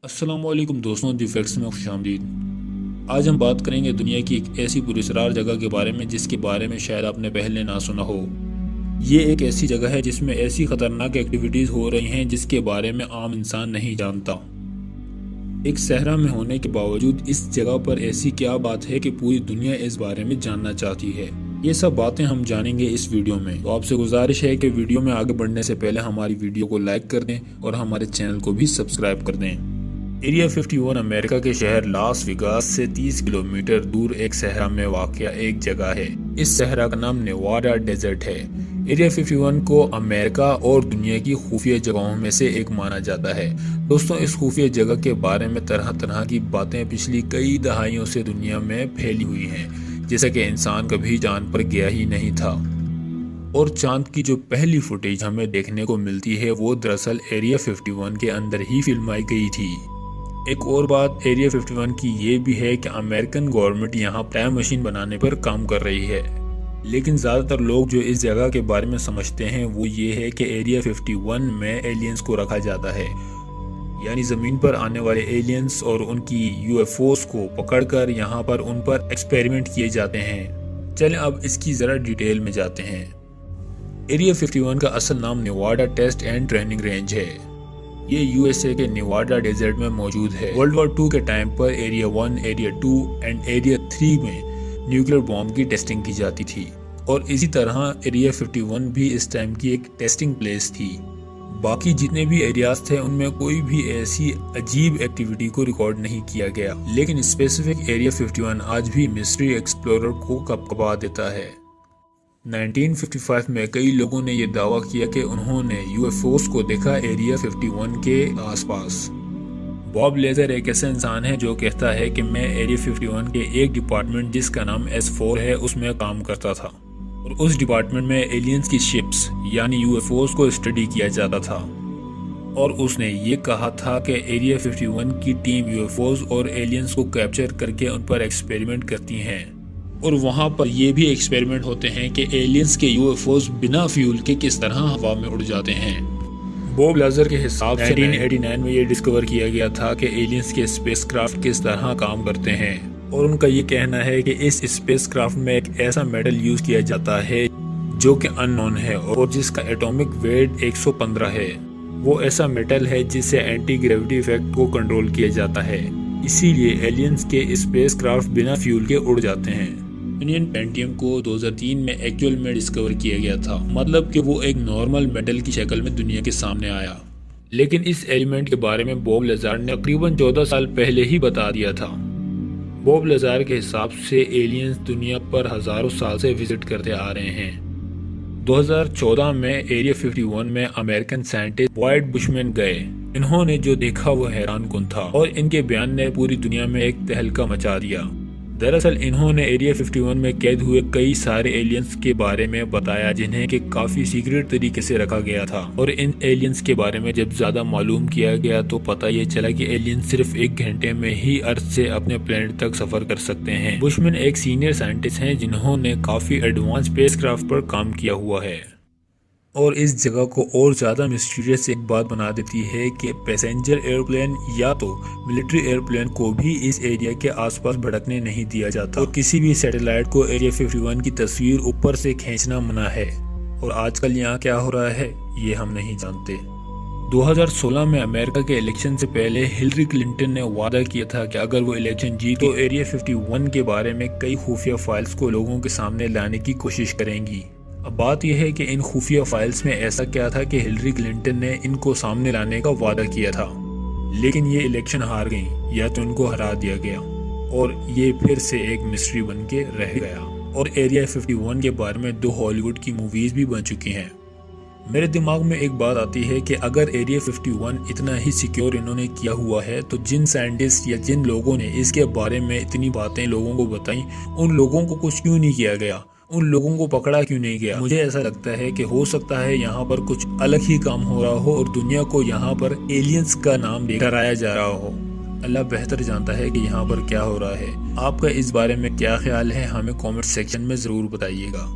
अस्सलामुअलैकुम दोस्तों, दी फैक्ट्स में खुशामदीद। आज हम बात करेंगे दुनिया की एक ऐसी पुरस्कार जगह के बारे में जिसके बारे में शायद आपने पहले ना सुना हो। ये एक ऐसी जगह है जिसमें ऐसी खतरनाक एक्टिविटीज़ हो रही हैं जिसके बारे में आम इंसान नहीं जानता। एक सहरा में होने के बावजूद इस जगह पर ऐसी क्या बात है कि पूरी दुनिया इस बारे में जानना चाहती है। ये सब बातें हम जानेंगे इस वीडियो में। तो आपसे गुजारिश है कि वीडियो में आगे बढ़ने से पहले हमारी वीडियो को लाइक कर दें और हमारे चैनल को भी सब्सक्राइब कर दें। एरिया 51 अमेरिका के शहर लास वेगास से 30 किलोमीटर दूर एक सहरा में वाक़या एक जगह है। इस सहरा का नाम नेवाडा डेजर्ट है। एरिया 51 को अमेरिका और दुनिया की खुफिया जगहों में से एक माना जाता है। दोस्तों, इस खुफिया जगह के बारे में तरह तरह की बातें पिछली कई दहाइयों से दुनिया में फैली हुई हैं, जैसा कि इंसान कभी चांद पर गया ही नहीं था। और चांद की जो पहली फुटेज हमें देखने को मिलती है वो दरअसल एरिया 51 के अंदर ही फिल्माई गई थी। एक और बात एरिया 51 की ये भी है कि अमेरिकन गवर्नमेंट यहाँ टाइम मशीन बनाने पर काम कर रही है। लेकिन ज़्यादातर लोग जो इस जगह के बारे में समझते हैं वो ये है कि एरिया 51 में एलियंस को रखा जाता है, यानी ज़मीन पर आने वाले एलियंस और उनकी यूएफओस को पकड़कर यहाँ पर उन पर एक्सपेरिमेंट किए जाते हैं। चलें अब इसकी ज़रा डिटेल में जाते हैं। एरिया 51 का असल नाम Nevada test and training range है। ये यूएसए के नेवाडा डेजर्ट में मौजूद है। वर्ल्ड वॉर 2 के टाइम पर एरिया 1, एरिया 2 एंड एरिया 3 में न्यूक्लियर बॉम्ब की टेस्टिंग की जाती थी और इसी तरह एरिया 51 भी इस टाइम की एक टेस्टिंग प्लेस थी। बाकी जितने भी एरियाज थे उनमें कोई भी ऐसी अजीब एक्टिविटी को रिकॉर्ड नहीं किया गया, लेकिन स्पेसिफिक एरिया 51 आज भी मिस्ट्री एक्सप्लोरर को कपकपा देता है। 1955 में कई लोगों ने यह दावा किया कि उन्होंने यूएफओस को देखा एरिया 51 के आसपास। बॉब लेजर एक ऐसा इंसान है जो कहता है कि मैं एरिया 51 के एक डिपार्टमेंट जिसका नाम S4 है उसमें काम करता था और उस डिपार्टमेंट में एलियंस की शिप्स यानी यूएफओस को स्टडी किया जाता था। और उसने ये कहा था कि एरिया 51 की टीम यूएफओस और एलियंस को कैप्चर करके उन पर एक्सपेरिमेंट करती हैं और वहाँ पर ये भी एक्सपेरिमेंट होते हैं कि एलियंस के यूएफओस बिना फ्यूल के किस तरह हवा में उड़ जाते हैं। बॉब लेजर के हिसाब से 1989 में ये डिस्कवर किया गया था कि एलियंस के स्पेसक्राफ्ट किस तरह काम करते हैं और उनका ये कहना है कि इस स्पेसक्राफ्ट में एक ऐसा मेटल यूज किया जाता है जो कि अननोन है और जिसका एटॉमिक वेट 115 है। वो ऐसा मेटल है जिससे एंटी ग्रेविटी इफेक्ट को कंट्रोल किया जाता है, इसीलिए एलियंस के स्पेसक्राफ्ट बिना फ्यूल के उड़ जाते हैं। इंडियन पेंटियम को 2003 में एक्चुअल में डिस्कवर किया गया था, मतलब कि वो एक नॉर्मल मेटल की शक्ल में दुनिया के सामने आया। लेकिन इस एलिमेंट के बारे में बॉब लेजार ने तकरीबन 14 साल पहले ही बता दिया था। बॉब लेजार के हिसाब से एलियंस दुनिया पर हजारों साल से विजिट करते आ रहे हैं। 2014 में एरिया 51 में अमेरिकन साइंटिस्ट वाइट बुशमैन गए। इन्होंने जो देखा वो हैरानकुन था और इनके बयान ने पूरी दुनिया में एक तहलका मचा दिया। दरअसल इन्होंने एरिया 51 में कैद हुए कई सारे एलियंस के बारे में बताया जिन्हें कि काफी सीक्रेट तरीके से रखा गया था। और इन एलियंस के बारे में जब ज्यादा मालूम किया गया तो पता ये चला कि एलियंस सिर्फ 1 घंटे में ही अर्थ से अपने प्लेनेट तक सफर कर सकते हैं। बुशमैन एक सीनियर साइंटिस्ट हैं जिन्होंने काफी एडवांस स्पेसक्राफ्ट पर काम किया हुआ है और इस जगह को और ज़्यादा मिस्टीरियस एक बात बना देती है कि पैसेंजर एयरप्लेन या तो मिलिट्री एयरप्लेन को भी इस एरिया के आसपास भड़कने नहीं दिया जाता और किसी भी सैटेलाइट को एरिया 51 की तस्वीर ऊपर से खींचना मना है। और आजकल यहाँ क्या हो रहा है ये हम नहीं जानते। 2016 में अमेरिका के इलेक्शन से पहले हिलरी क्लिंटन ने वादा किया था कि अगर वो इलेक्शन जीत तो एरिया 51 के बारे में कई खुफिया फाइल्स को लोगों के सामने लाने की कोशिश करेंगी। अब बात यह है कि इन खुफिया फाइल्स में ऐसा क्या था कि हिलरी क्लिंटन ने इनको सामने लाने का वादा किया था, लेकिन ये इलेक्शन हार गई या तो इनको हरा दिया गया और ये फिर से एक मिस्ट्री बन के रह गया। और एरिया 51 के बारे में 2 हॉलीवुड की मूवीज भी बन चुकी हैं। मेरे दिमाग में एक बात आती है कि अगर एरिया 51 इतना ही सिक्योर इन्होंने किया हुआ है तो जिन साइंटिस्ट या जिन लोगों ने इसके बारे में इतनी बातें लोगों को बताई उन लोगों को कुछ क्यों नहीं किया गया, उन लोगों को पकड़ा क्यों नहीं गया। मुझे ऐसा लगता है कि हो सकता है यहाँ पर कुछ अलग ही काम हो रहा हो और दुनिया को यहाँ पर एलियंस का नाम कराया जा रहा हो। अल्लाह बेहतर जानता है कि यहाँ पर क्या हो रहा है। आपका इस बारे में क्या ख्याल है हमें कमेंट सेक्शन में ज़रूर बताइएगा।